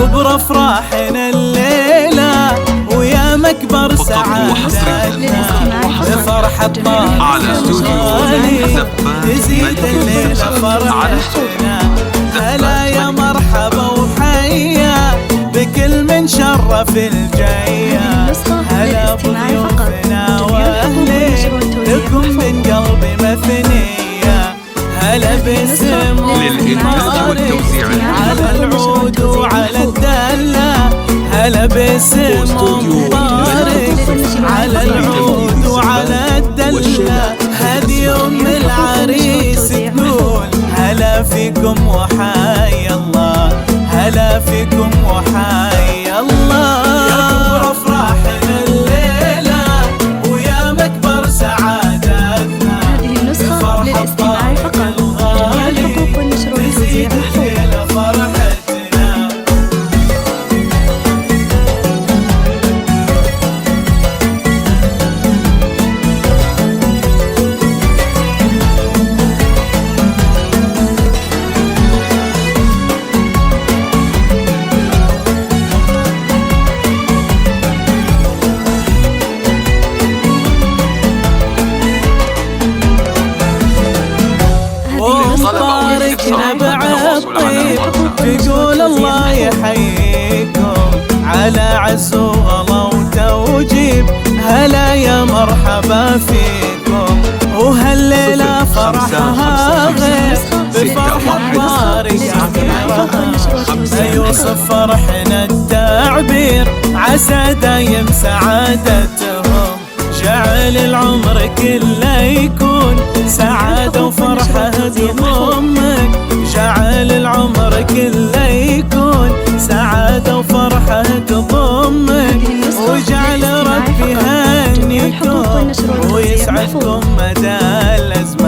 كبر افراحنا الليلة ويا مكبر سعادتنا فرحة طه الغالي تزيد الليلة فرحتنا. هلا يا مرحبا وحيا بكل من شرف الجاية، هلا بضيوفنا واهلين لكم من قلبي مثنية. هلا باسم طارق على العود وعلى الدلة، هلا باسم طارق على العود وعلى الدلة. هذه ام العريس تقول هلا فيكم وحيا الله، هلا فيكم وحيا الله. يا كبر افراحنا الليلة ويا مكبر سعادتنا، هذه النسخة للاستماع فقط، جميع الحقوق والنشر والتوزيع محفوظ. طارقنا بعالطيب تقول الله يحييكم على عز وغلا وتوجيب. هلا يا مرحبا فيكم وهالليلة فرحها غير بفرحة طارق يوصف فرحنا التعبير، عسى دايم سعادتهم. جعل العمر كله يكون سعادة وفرحة تضمك، جعل العمر كله يكون سعادة وفرحة تضمك. وجعل ربي يهنيكم ويسعدكم مدى الأزمان.